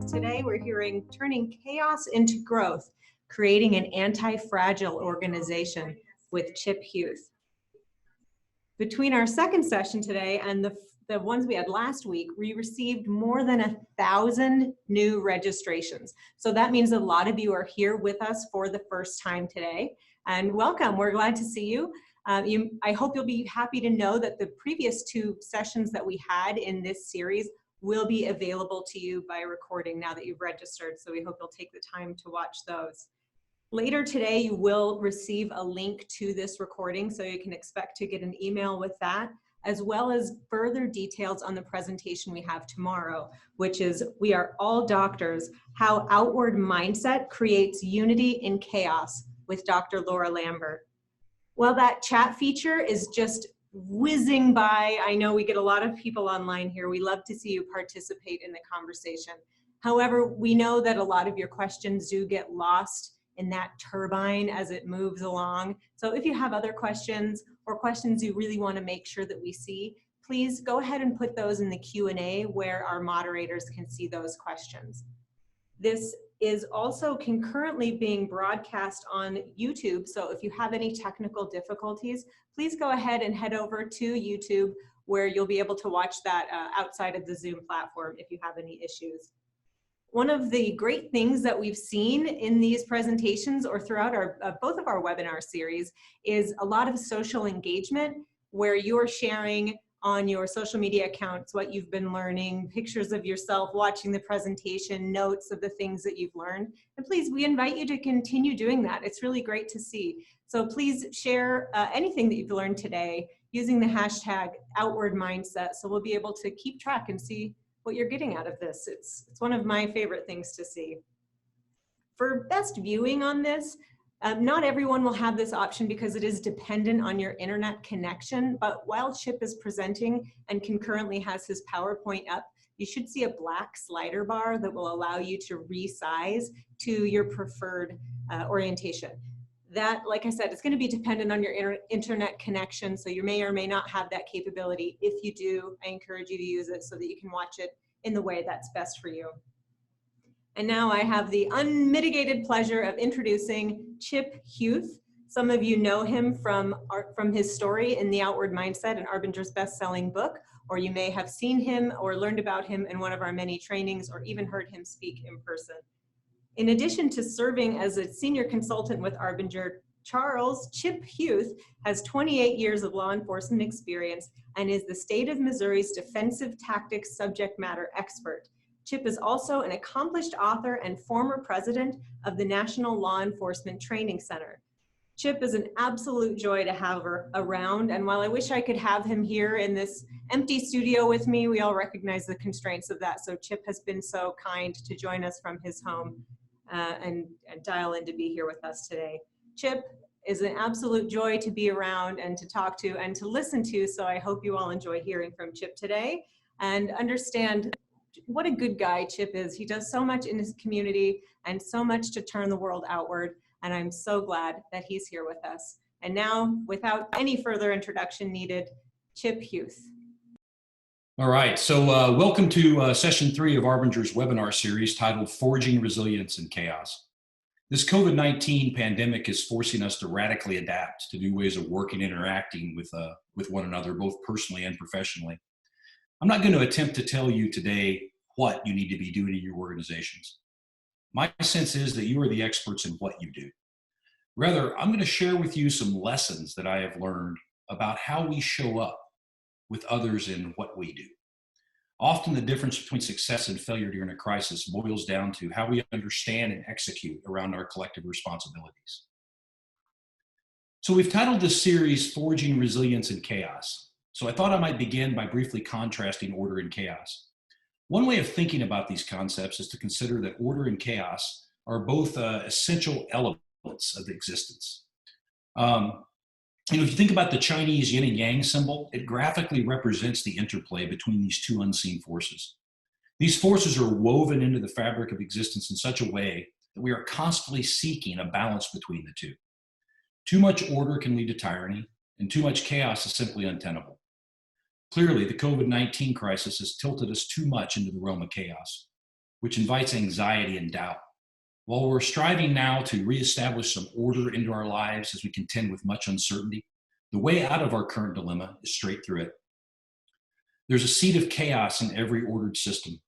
Today we're hearing Turning Chaos into Growth, Creating an Anti-Fragile Organization with Chip Huth. Between our second session today and the ones we had last week, we received more than 1,000 new registrations. So that means a lot of you are here with us for the first time today. And welcome, we're glad to see you. I hope you'll be happy to know that the previous two sessions that we had in this series will be available to you by recording now that you've registered. So we hope you'll take the time to watch those. Later today, you will receive a link to this recording, so you can expect to get an email with that, as well as further details on the presentation we have tomorrow, which is We Are All Doctors, How Outward Mindset Creates Unity in Chaos with Dr. Laura Lambert. Well, that chat feature is just whizzing by. I know we get a lot of people online here. We love to see you participate in the conversation. However, we know that a lot of your questions do get lost in that turbine as it moves along. So if you have other questions or questions you really want to make sure that we see, please go ahead and put those in the Q&A where our moderators can see those questions. This is also concurrently being broadcast on YouTube. So if you have any technical difficulties, please go ahead and head over to YouTube where you'll be able to watch that outside of the Zoom platform if you have any issues. One of the great things that we've seen in these presentations or throughout both of our webinar series is a lot of social engagement where you're sharing on your social media accounts what you've been learning, pictures of yourself watching the presentation, notes of the things that you've learned. And please, we invite you to continue doing that. It's really great to see. So please share anything that you've learned today using the hashtag outward mindset, so we'll be able to keep track and see what you're getting out of this. It's one of my favorite things to see. For best viewing on this, not everyone will have this option because it is dependent on your internet connection, but while Chip is presenting and concurrently has his PowerPoint up, you should see a black slider bar that will allow you to resize to your preferred orientation. That, like I said, it's going to be dependent on your internet connection, so you may or may not have that capability. If you do, I encourage you to use it so that you can watch it in the way that's best for you. And now I have the unmitigated pleasure of introducing Chip Huth. Some of you know him from his story in The Outward Mindset, an Arbinger's best-selling book, or you may have seen him or learned about him in one of our many trainings or even heard him speak in person. In addition to serving as a senior consultant with Arbinger, Chip Huth has 28 years of law enforcement experience and is the state of Missouri's defensive tactics subject matter expert. Chip is also an accomplished author and former president of the National Law Enforcement Training Center. Chip is an absolute joy to have around, and while I wish I could have him here in this empty studio with me, we all recognize the constraints of that, so Chip has been so kind to join us from his home and dial in to be here with us today. Chip is an absolute joy to be around and to talk to and to listen to, so I hope you all enjoy hearing from Chip today and understand what a good guy Chip is. He does so much in his community and so much to turn the world outward, and I'm so glad that he's here with us. And now, without any further introduction needed, Chip Huth. All right, so welcome to session 3 of Arbinger's webinar series titled Forging Resilience in Chaos. This COVID-19 pandemic is forcing us to radically adapt to new ways of working and interacting with one another, both personally and professionally. I'm not going to attempt to tell you today what you need to be doing in your organizations. My sense is that you are the experts in what you do. Rather, I'm going to share with you some lessons that I have learned about how we show up with others in what we do. Often the difference between success and failure during a crisis boils down to how we understand and execute around our collective responsibilities. So we've titled this series Forging Resilience in Chaos. So I thought I might begin by briefly contrasting order and chaos. One way of thinking about these concepts is to consider that order and chaos are both essential elements of existence. If you think about the Chinese yin and yang symbol, it graphically represents the interplay between these two unseen forces. These forces are woven into the fabric of existence in such a way that we are constantly seeking a balance between the two. Too much order can lead to tyranny, and too much chaos is simply untenable. Clearly, the COVID-19 crisis has tilted us too much into the realm of chaos. which invites anxiety and doubt. While we're striving now to reestablish some order into our lives as we contend with much uncertainty, the way out of our current dilemma is straight through it. There's a seed of chaos in every ordered system,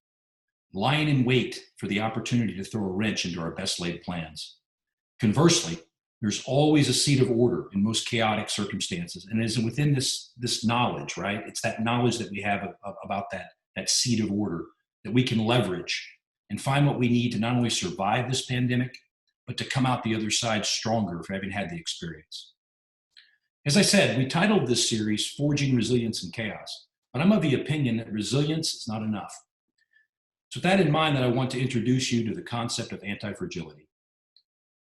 lying in wait for the opportunity to throw a wrench into our best laid plans. Conversely, there's always a seed of order in most chaotic circumstances. And it is within this knowledge, right? It's that knowledge that we have about that seed of order that we can leverage and find what we need to not only survive this pandemic, but to come out the other side stronger for having had the experience. As I said, we titled this series Forging Resilience in Chaos, but I'm of the opinion that resilience is not enough. So with that in mind, that I want to introduce you to the concept of anti-fragility,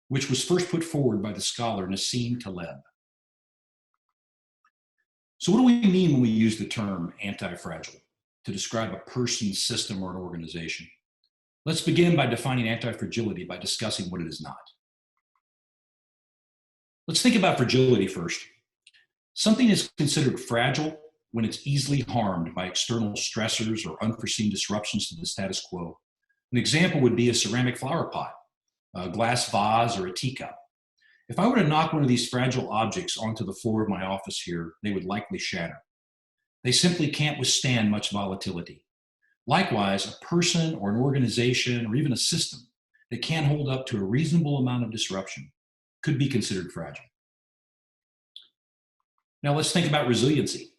which was first put forward by the scholar Nassim Taleb. So what do we mean when we use the term anti-fragile to describe a person, system, or an organization? Let's begin by defining anti-fragility by discussing what it is not. Let's think about fragility first. Something is considered fragile when it's easily harmed by external stressors or unforeseen disruptions to the status quo. An example would be a ceramic flower pot, a glass vase, or a teacup. If I were to knock one of these fragile objects onto the floor of my office here, they would likely shatter. They simply can't withstand much volatility. Likewise, a person or an organization or even a system that can't hold up to a reasonable amount of disruption could be considered fragile. Now let's think about resiliency.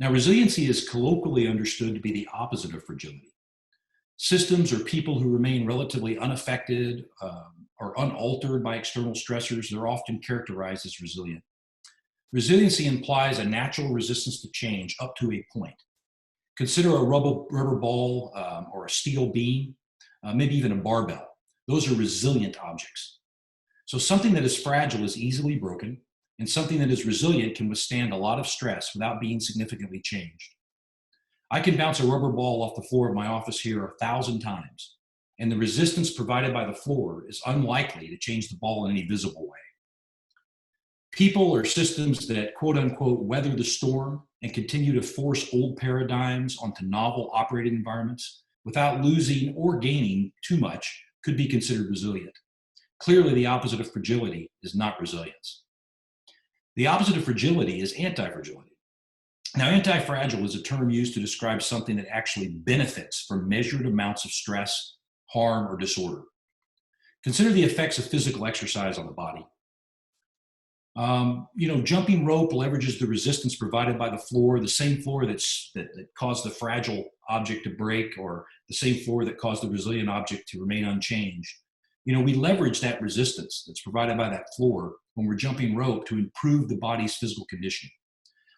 Now, resiliency is colloquially understood to be the opposite of fragility. Systems or people who remain relatively unaffected or unaltered by external stressors, they're often characterized as resilient. Resiliency implies a natural resistance to change up to a point. Consider a rubber ball or a steel beam, maybe even a barbell. Those are resilient objects. So something that is fragile is easily broken, and something that is resilient can withstand a lot of stress without being significantly changed. I can bounce a rubber ball off the floor of my office here 1,000 times, and the resistance provided by the floor is unlikely to change the ball in any visible way. People or systems that quote unquote weather the storm and continue to force old paradigms onto novel operating environments without losing or gaining too much could be considered resilient. Clearly, the opposite of fragility is not resilience. The opposite of fragility is anti-fragility. Now, anti-fragile is a term used to describe something that actually benefits from measured amounts of stress, harm, or disorder. Consider the effects of physical exercise on the body. Jumping rope leverages the resistance provided by the floor, the same floor that caused the fragile object to break, or the same floor that caused the resilient object to remain unchanged. We leverage that resistance that's provided by that floor when we're jumping rope to improve the body's physical condition.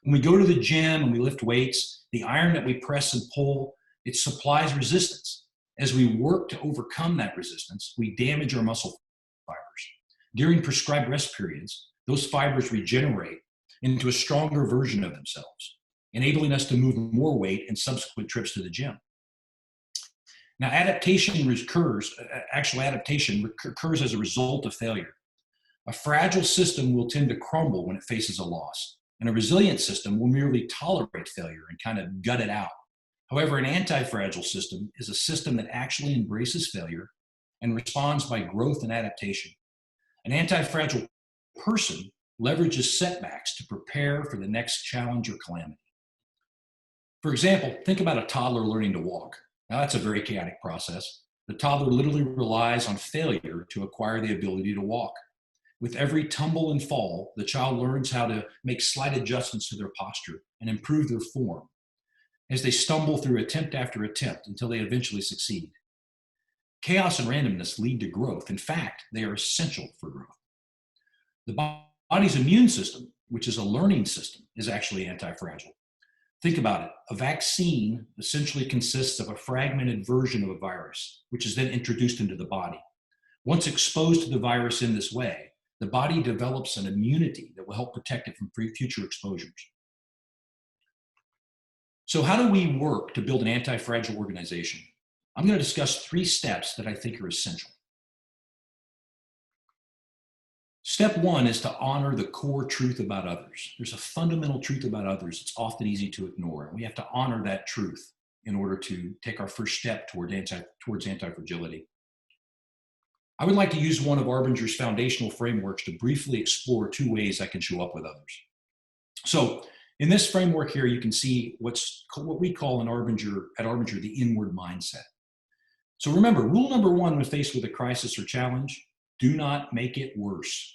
When we go to the gym and we lift weights, the iron that we press and pull, it supplies resistance. As we work to overcome that resistance, we damage our muscle fibers. During prescribed rest periods, those fibers regenerate into a stronger version of themselves, enabling us to move more weight in subsequent trips to the gym. Now, actual adaptation occurs as a result of failure. A fragile system will tend to crumble when it faces a loss, and a resilient system will merely tolerate failure and kind of gut it out. However, an anti-fragile system is a system that actually embraces failure and responds by growth and adaptation. An anti-fragile person leverages setbacks to prepare for the next challenge or calamity. For example, think about a toddler learning to walk. Now, that's a very chaotic process. The toddler literally relies on failure to acquire the ability to walk. With every tumble and fall, the child learns how to make slight adjustments to their posture and improve their form as they stumble through attempt after attempt until they eventually succeed. Chaos and randomness lead to growth. In fact, they are essential for growth. The body's immune system, which is a learning system, is actually anti-fragile. Think about it. A vaccine essentially consists of a fragmented version of a virus, which is then introduced into the body. Once exposed to the virus in this way, the body develops an immunity that will help protect it from future exposures. So how do we work to build an anti-fragile organization? I'm going to discuss 3 steps that I think are essential. Step 1 is to honor the core truth about others. There's a fundamental truth about others that's often easy to ignore. We have to honor that truth in order to take our first step towards anti-fragility. I would like to use one of Arbinger's foundational frameworks to briefly explore 2 ways I can show up with others. So in this framework here, you can see what we call at Arbinger, the inward mindset. So remember, rule number 1 when faced with a crisis or challenge, do not make it worse.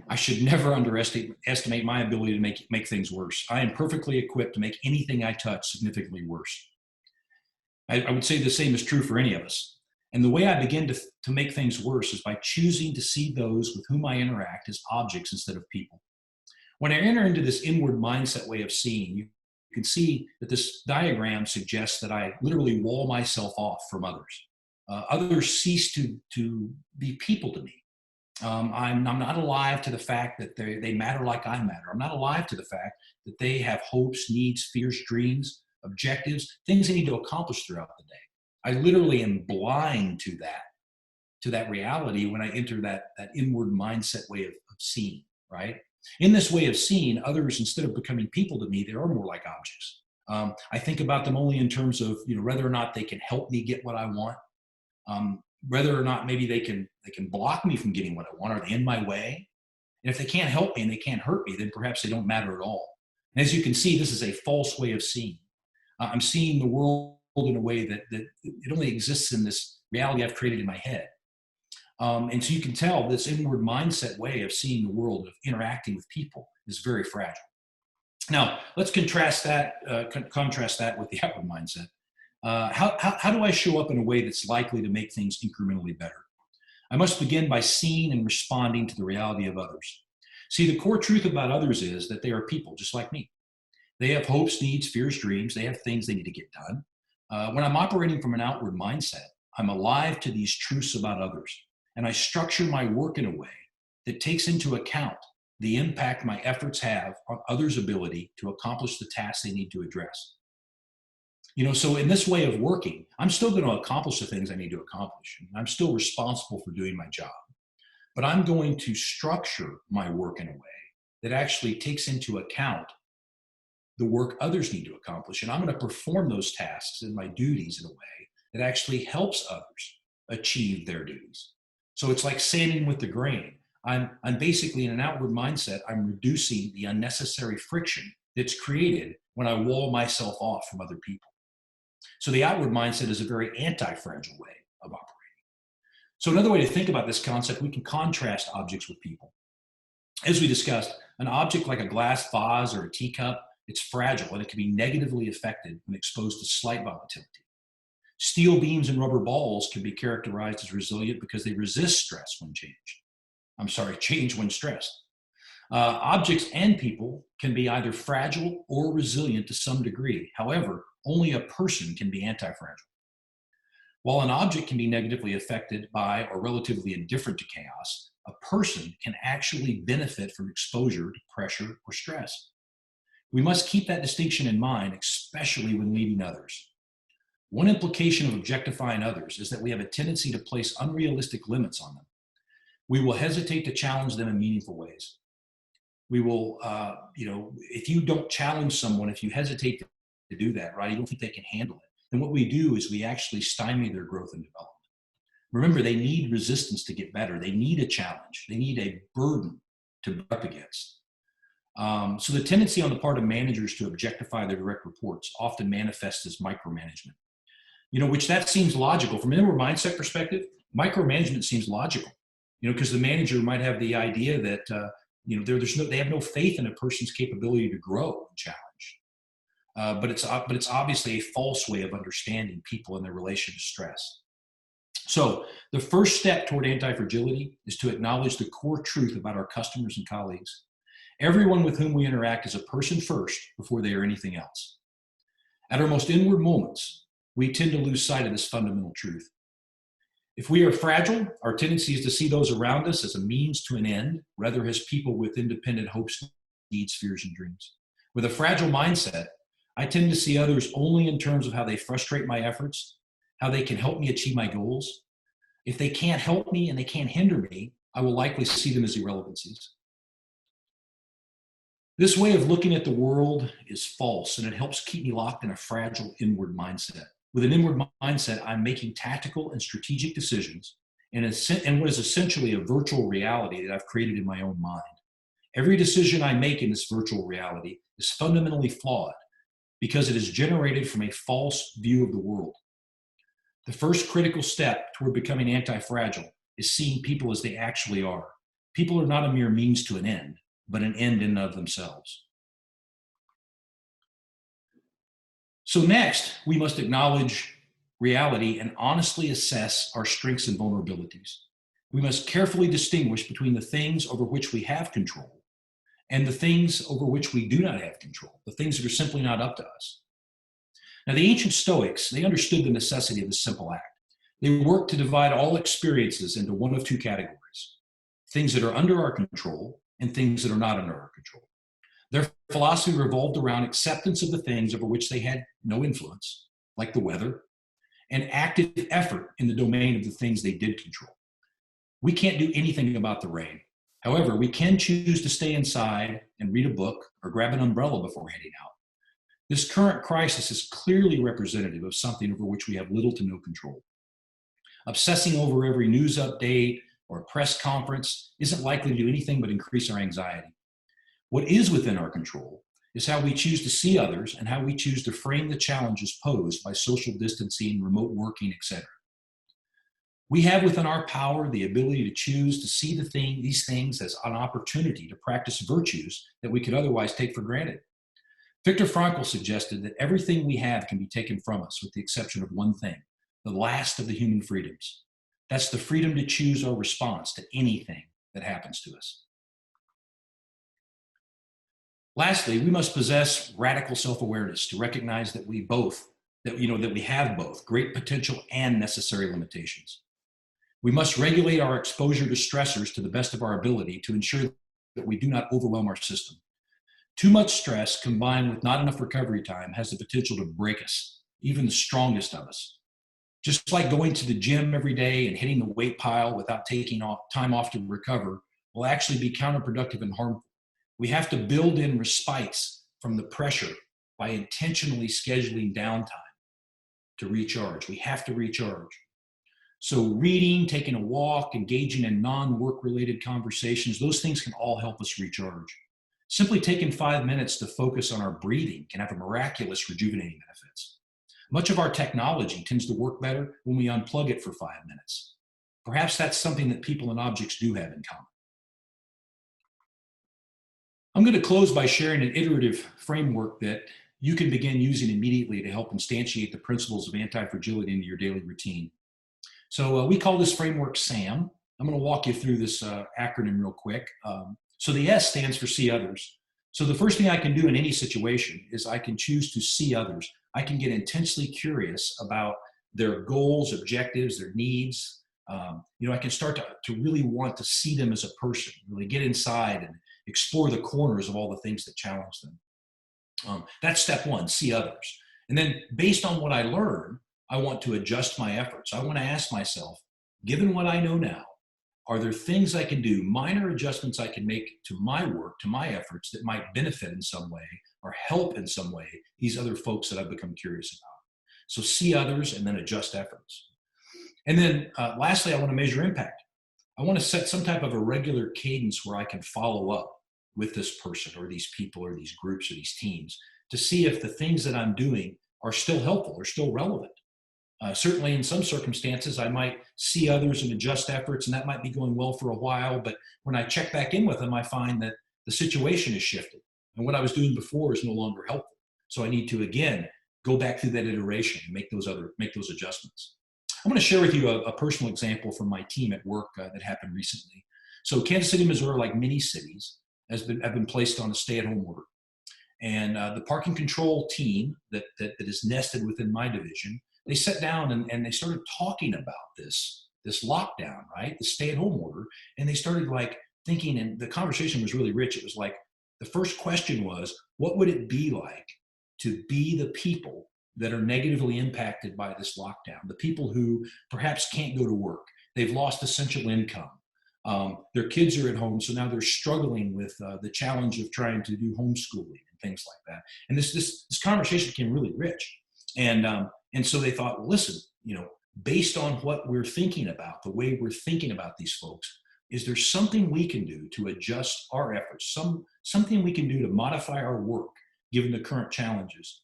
I should never underestimate my ability to make things worse. I am perfectly equipped to make anything I touch significantly worse. I would say the same is true for any of us. And the way I begin to make things worse is by choosing to see those with whom I interact as objects instead of people. When I enter into this inward mindset way of seeing, you can see that this diagram suggests that I literally wall myself off from others. Others cease to be people to me. I'm not alive to the fact that they matter like I matter. I'm not alive to the fact that they have hopes, needs, fears, dreams, objectives, things they need to accomplish throughout the day. I literally am blind to that reality when I enter that inward mindset way of seeing, right? In this way of seeing, others, instead of becoming people to me, they are more like objects. I think about them only in terms of whether or not they can help me get what I want, whether or not maybe they can block me from getting what I want. Are they in my way? And if they can't help me and they can't hurt me, then perhaps they don't matter at all. And as you can see, this is a false way of seeing. I'm seeing the world in a way that it only exists in this reality I've created in my head. And so you can tell this inward mindset way of seeing the world, of interacting with people, is very fragile. Now, let's contrast that with the outward mindset. How do I show up in a way that's likely to make things incrementally better? I must begin by seeing and responding to the reality of others. See, the core truth about others is that they are people just like me. They have hopes, needs, fears, dreams. They have things they need to get done. When I'm operating from an outward mindset, I'm alive to these truths about others, and I structure my work in a way that takes into account the impact my efforts have on others' ability to accomplish the tasks they need to address. So in this way of working, I'm still going to accomplish the things I need to accomplish. I'm still responsible for doing my job, but I'm going to structure my work in a way that actually takes into account the work others need to accomplish. And I'm going to perform those tasks and my duties in a way that actually helps others achieve their duties. So it's like sanding with the grain. I'm basically in an outward mindset, I'm reducing the unnecessary friction that's created when I wall myself off from other people. So the outward mindset is a very anti-fragile way of operating. So another way to think about this concept, we can contrast objects with people. As we discussed, an object like a glass vase or a teacup, it's fragile and it can be negatively affected when exposed to slight volatility. Steel beams and rubber balls can be characterized as resilient because they resist change when stressed. Objects and people can be either fragile or resilient to some degree. However, only a person can be anti-fragile. While an object can be negatively affected by or relatively indifferent to chaos, a person can actually benefit from exposure to pressure or stress. We must keep that distinction in mind, especially when leading others. One implication of objectifying others is that we have a tendency to place unrealistic limits on them. We will hesitate to challenge them in meaningful ways. We will, if you don't challenge someone, if you hesitate to do that, right, you don't think they can handle it, then what we do is we actually stymie their growth and development. Remember, they need resistance to get better. They need a challenge. They need a burden to be up against. So the tendency on the part of managers to objectify their direct reports often manifests as micromanagement. Which that seems logical. From an inward mindset perspective, micromanagement seems logical, because the manager might have the idea that, they have no faith in a person's capability to grow and challenge. But it's obviously a false way of understanding people and their relation to stress. So the first step toward anti-fragility is to acknowledge the core truth about our customers and colleagues. Everyone with whom we interact is a person first before they are anything else. At our most inward moments, we tend to lose sight of this fundamental truth. If we are fragile, our tendency is to see those around us as a means to an end, rather as people with independent hopes, needs, fears, and dreams. With a fragile mindset, I tend to see others only in terms of how they frustrate my efforts, how they can help me achieve my goals. If they can't help me and they can't hinder me, I will likely see them as irrelevancies. This way of looking at the world is false, and it helps keep me locked in a fragile inward mindset. With an inward mindset, I'm making tactical and strategic decisions and what is essentially a virtual reality that I've created in my own mind. Every decision I make in this virtual reality is fundamentally flawed because it is generated from a false view of the world. The first critical step toward becoming anti-fragile is seeing people as they actually are. People are not a mere means to an end, but an end in and of themselves. So next, we must acknowledge reality and honestly assess our strengths and vulnerabilities. We must carefully distinguish between the things over which we have control and the things over which we do not have control, the things that are simply not up to us. Now, the ancient Stoics, they understood the necessity of this simple act. They worked to divide all experiences into one of two categories: things that are under our control and things that are not under our control. Their philosophy revolved around acceptance of the things over which they had no influence, like the weather, and active effort in the domain of the things they did control. We can't do anything about the rain. However, we can choose to stay inside and read a book or grab an umbrella before heading out. This current crisis is clearly representative of something over which we have little to no control. Obsessing over every news update or press conference isn't likely to do anything but increase our anxiety. What is within our control is how we choose to see others and how we choose to frame the challenges posed by social distancing, remote working, etc. We have within our power the ability to choose to see these things as an opportunity to practice virtues that we could otherwise take for granted. Viktor Frankl suggested that everything we have can be taken from us with the exception of one thing, the last of the human freedoms. That's the freedom to choose our response to anything that happens to us. Lastly, we must possess radical self-awareness to recognize that we have both great potential and necessary limitations. We must regulate our exposure to stressors to the best of our ability to ensure that we do not overwhelm our system. Too much stress combined with not enough recovery time has the potential to break us, even the strongest of us. Just like going to the gym every day and hitting the weight pile without taking time off to recover will actually be counterproductive and harmful. We have to build in respites from the pressure by intentionally scheduling downtime to recharge. We have to recharge. So reading, taking a walk, engaging in non-work related conversations, those things can all help us recharge. Simply taking 5 minutes to focus on our breathing can have a miraculous rejuvenating benefits. Much of our technology tends to work better when we unplug it for 5 minutes. Perhaps that's something that people and objects do have in common. I'm going to close by sharing an iterative framework that you can begin using immediately to help instantiate the principles of anti-fragility into your daily routine. So we call this framework SAM. I'm going to walk you through this acronym real quick. So the S stands for see others. So the first thing I can do in any situation is I can choose to see others. I can get intensely curious about their goals, objectives, their needs. I can start to really want to see them as a person, really get inside and explore the corners of all the things that challenge them. That's step one, see others. And then based on what I learn, I want to adjust my efforts. I want to ask myself, given what I know now, are there things I can do, minor adjustments I can make to my work, to my efforts that might benefit in some way or help in some way these other folks that I've become curious about? So see others and then adjust efforts. And then lastly, I want to measure impact. I want to set some type of a regular cadence where I can follow up with this person or these people or these groups or these teams to see if the things that I'm doing are still helpful or still relevant. Certainly in some circumstances, I might see others and adjust efforts, and that might be going well for a while, but when I check back in with them, I find that the situation has shifted, and what I was doing before is no longer helpful. So I need to, again, go back through that iteration and make those adjustments. I'm going to share with you a personal example from my team at work that happened recently. So Kansas City, Missouri, like many cities, have been placed on a stay-at-home order. And the parking control team that is nested within my division, they sat down and they started talking about this lockdown, right? The stay-at-home order. And they started like thinking, and the conversation was really rich. It was like, the first question was, what would it be like to be the people that are negatively impacted by this lockdown? The people who perhaps can't go to work. They've lost essential income. Their kids are at home, so now they're struggling with the challenge of trying to do homeschooling and things like that. And this conversation became really rich. And so they thought, well, listen, based on what we're thinking about, the way we're thinking about these folks, is there something we can do to adjust our efforts, something we can do to modify our work, given the current challenges,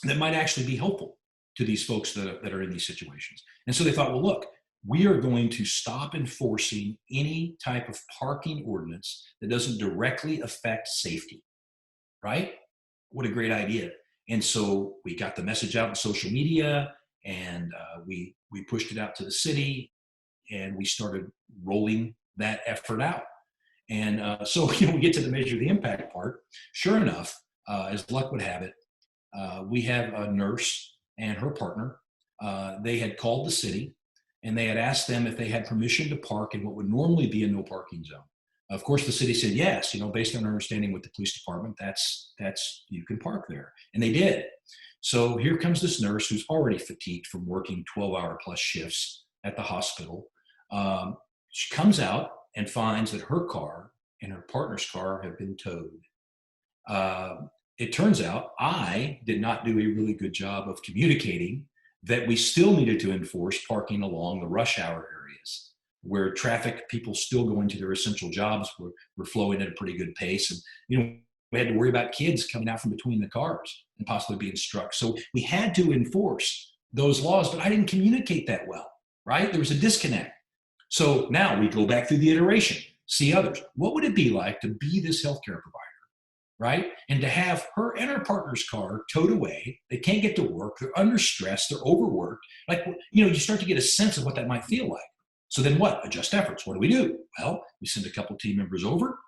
that might actually be helpful to these folks that are in these situations? And so they thought, well, look, we are going to stop enforcing any type of parking ordinance that doesn't directly affect safety, right? What a great idea. And so we got the message out on social media, and we pushed it out to the city, and we started rolling that effort out. And so we get to the measure of the impact part. Sure enough, as luck would have it, we have a nurse and her partner. They had called the city, and they had asked them if they had permission to park in what would normally be a no parking zone. Of course, the city said yes, based on our understanding with the police department, that's you can park there. And they did. So here comes this nurse who's already fatigued from working 12-hour plus shifts at the hospital. She comes out and finds that her car and her partner's car have been towed. It turns out I did not do a really good job of communicating that we still needed to enforce parking along the rush hour areas, where traffic, people still going to their essential jobs, were flowing at a pretty good pace. And, we had to worry about kids coming out from between the cars and possibly being struck. So we had to enforce those laws, but I didn't communicate that well, right? There was a disconnect. So now we go back through the iteration, see others. What would it be like to be this healthcare provider, right? And to have her and her partner's car towed away. They can't get to work. They're under stress. They're overworked. You start to get a sense of what that might feel like. So then what? Adjust efforts. What do we do? Well, we send a couple team members over.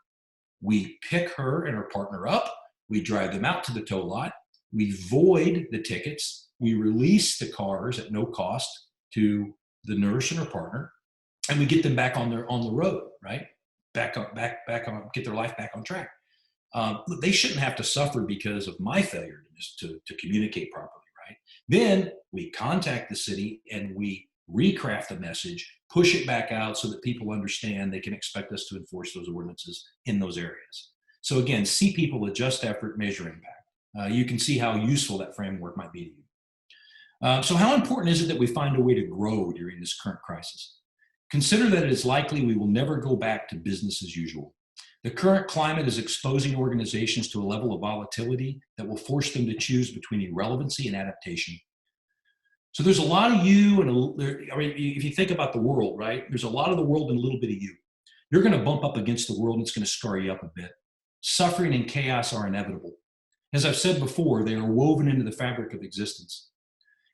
We pick her and her partner up. We drive them out to the tow lot. We void the tickets. We release the cars at no cost to the nurse and her partner, and we get them back on the road, right? Back on, get their life back on track. They shouldn't have to suffer because of my failure to communicate properly, right? Then we contact the city and we recraft the message, push it back out so that people understand they can expect us to enforce those ordinances in those areas. So again, see people, adjust effort, measure impact. You can see how useful that framework might be to you. So how important is it that we find a way to grow during this current crisis? Consider that it is likely we will never go back to business as usual. The current climate is exposing organizations to a level of volatility that will force them to choose between irrelevancy and adaptation. So there's a lot of you, and if you think about the world, right? There's a lot of the world and a little bit of you. You're going to bump up against the world, and it's going to scar you up a bit. Suffering and chaos are inevitable. As I've said before, they are woven into the fabric of existence.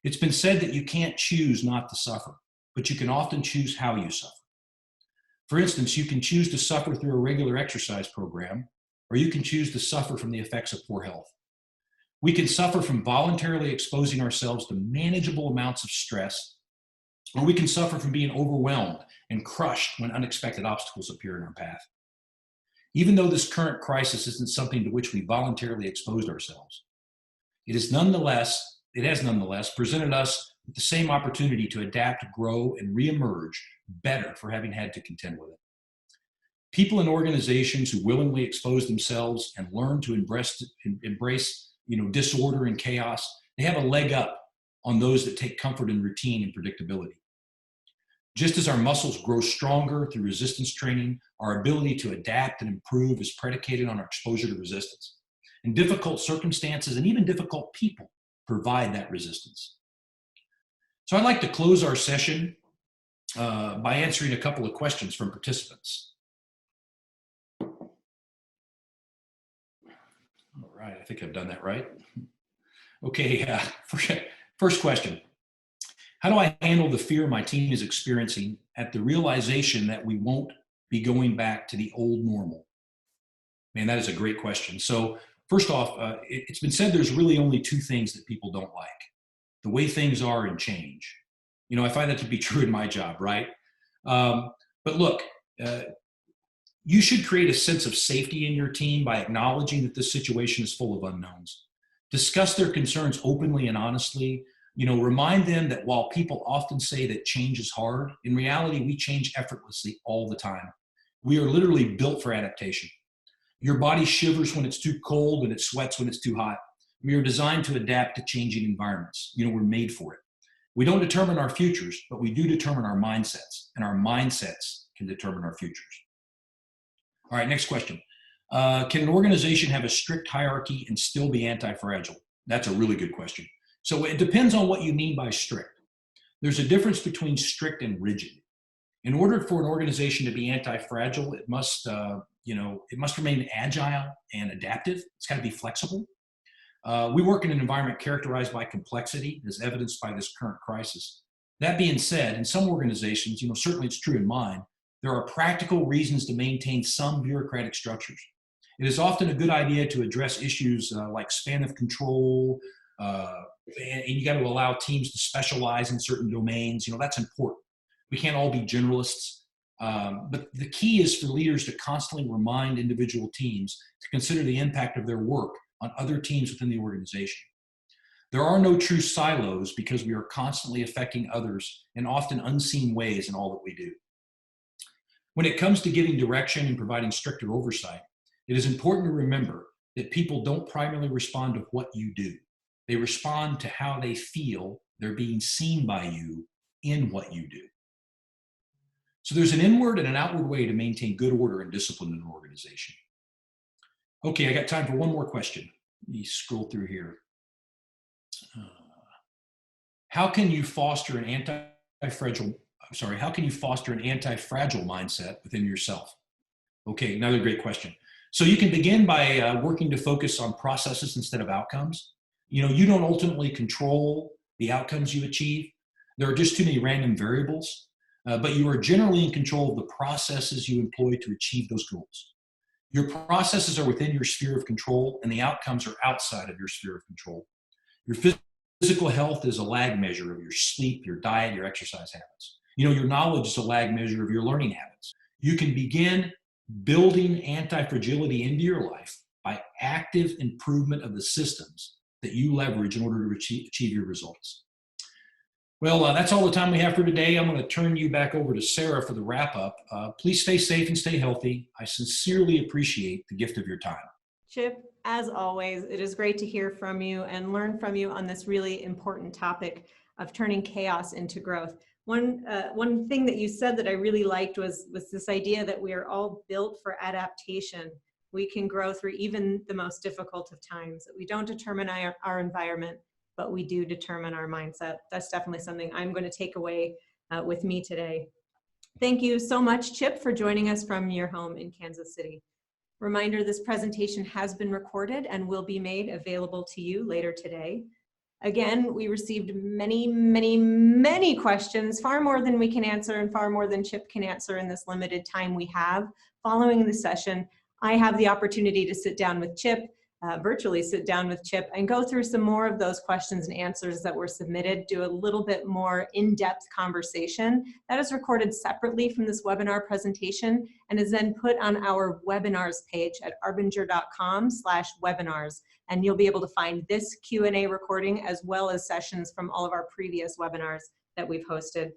It's been said that you can't choose not to suffer, but you can often choose how you suffer. For instance, you can choose to suffer through a regular exercise program, or you can choose to suffer from the effects of poor health. We can suffer from voluntarily exposing ourselves to manageable amounts of stress, or we can suffer from being overwhelmed and crushed when unexpected obstacles appear in our path. Even though this current crisis isn't something to which we voluntarily exposed ourselves, it has nonetheless presented us with the same opportunity to adapt, grow, and reemerge better for having had to contend with it. People and organizations who willingly expose themselves and learn to embrace disorder and chaos, they have a leg up on those that take comfort in routine and predictability. Just as our muscles grow stronger through resistance training, our ability to adapt and improve is predicated on our exposure to resistance. And difficult circumstances and even difficult people provide that resistance. So I'd like to close our session by answering a couple of questions from participants. All right, I think I've done that right. Okay, first question. How do I handle the fear my team is experiencing at the realization that we won't be going back to the old normal? Man, that is a great question. So first off, it's been said there's really only two things that people don't like: the way things are and change. I find that to be true in my job, right? But look, you should create a sense of safety in your team by acknowledging that this situation is full of unknowns. Discuss their concerns openly and honestly. Remind them that while people often say that change is hard, in reality, we change effortlessly all the time. We are literally built for adaptation. Your body shivers when it's too cold and it sweats when it's too hot. We are designed to adapt to changing environments. We're made for it. We don't determine our futures, but we do determine our mindsets, and our mindsets can determine our futures. All right, next question. Can an organization have a strict hierarchy and still be anti-fragile? That's a really good question. So it depends on what you mean by strict. There's a difference between strict and rigid. In order for an organization to be anti-fragile, it must remain agile and adaptive. It's got to be flexible. We work in an environment characterized by complexity, as evidenced by this current crisis. That being said, in some organizations, certainly it's true in mine, there are practical reasons to maintain some bureaucratic structures. It is often a good idea to address issues like span of control, and you got to allow teams to specialize in certain domains. That's important. We can't all be generalists, but the key is for leaders to constantly remind individual teams to consider the impact of their work on other teams within the organization. There are no true silos because we are constantly affecting others in often unseen ways in all that we do. When it comes to giving direction and providing stricter oversight, it is important to remember that people don't primarily respond to what you do. They respond to how they feel they're being seen by you in what you do. So there's an inward and an outward way to maintain good order and discipline in an organization. Okay, I got time for one more question. Let me scroll through here. How can you foster an anti-fragile mindset within yourself? Okay, another great question. So you can begin by working to focus on processes instead of outcomes. You don't ultimately control the outcomes you achieve. There are just too many random variables, but you are generally in control of the processes you employ to achieve those goals. Your processes are within your sphere of control, and the outcomes are outside of your sphere of control. Your physical health is a lag measure of your sleep, your diet, your exercise habits. Your knowledge is a lag measure of your learning habits. You can begin building anti-fragility into your life by active improvement of the systems that you leverage in order to achieve your results. Well, that's all the time we have for today. I'm going to turn you back over to Sarah for the wrap-up. Please stay safe and stay healthy. I sincerely appreciate the gift of your time. Chip, as always, it is great to hear from you and learn from you on this really important topic of turning chaos into growth. One thing that you said that I really liked was this idea that we are all built for adaptation. We can grow through even the most difficult of times. We don't determine our environment, but we do determine our mindset. That's definitely something I'm going to take away with me today. Thank you so much, Chip, for joining us from your home in Kansas City. Reminder, this presentation has been recorded and will be made available to you later today. Again, we received many, many, many questions, far more than we can answer and far more than Chip can answer in this limited time we have. Following the session, I have the opportunity to sit down with Chip, virtually sit down with Chip and go through some more of those questions and answers that were submitted, do a little bit more in-depth conversation. That is recorded separately from this webinar presentation and is then put on our webinars page at arbinger.com/webinars. And you'll be able to find this Q&A recording as well as sessions from all of our previous webinars that we've hosted.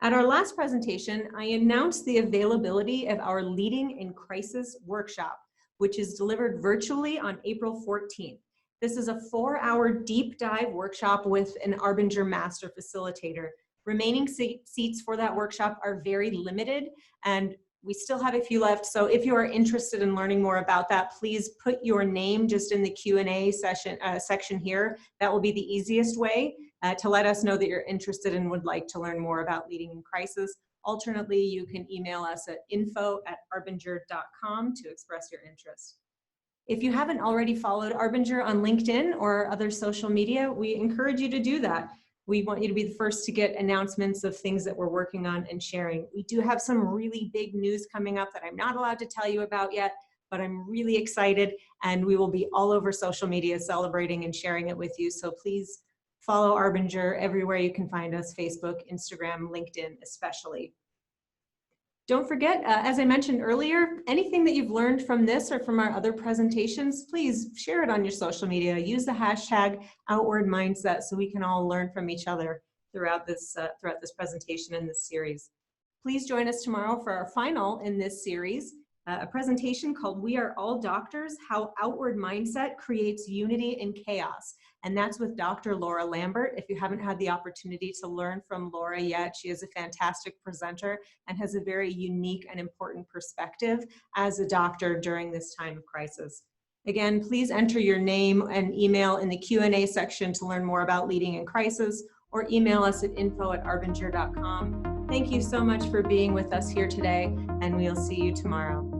At our last presentation, I announced the availability of our Leading in Crisis workshop, which is delivered virtually on April 14th. This is a 4-hour deep dive workshop with an Arbinger Master Facilitator. Remaining seats for that workshop are very limited, and we still have a few left. So if you are interested in learning more about that, please put your name just in the Q&A section here. That will be the easiest way to let us know that you're interested and would like to learn more about leading in crisis. Alternately, you can email us at info@arbinger.com to express your interest. If you haven't already followed Arbinger on LinkedIn or other social media, we encourage you to do that. We want you to be the first to get announcements of things that we're working on and sharing. We do have some really big news coming up that I'm not allowed to tell you about yet, but I'm really excited, and we will be all over social media celebrating and sharing it with you. So please follow Arbinger everywhere you can find us: Facebook, Instagram, LinkedIn especially. Don't forget, as I mentioned earlier, anything that you've learned from this or from our other presentations, please share it on your social media. Use the hashtag #OutwardMindset so we can all learn from each other throughout this presentation and this series. Please join us tomorrow for our final in this series, a presentation called We Are All Doctors, How Outward Mindset Creates Unity in Chaos. And that's with Dr. Laura Lambert. If you haven't had the opportunity to learn from Laura yet, she is a fantastic presenter and has a very unique and important perspective as a doctor during this time of crisis. Again, please enter your name and email in the Q&A section to learn more about leading in crisis, or email us at info@arbinger.com. Thank you so much for being with us here today, and we'll see you tomorrow.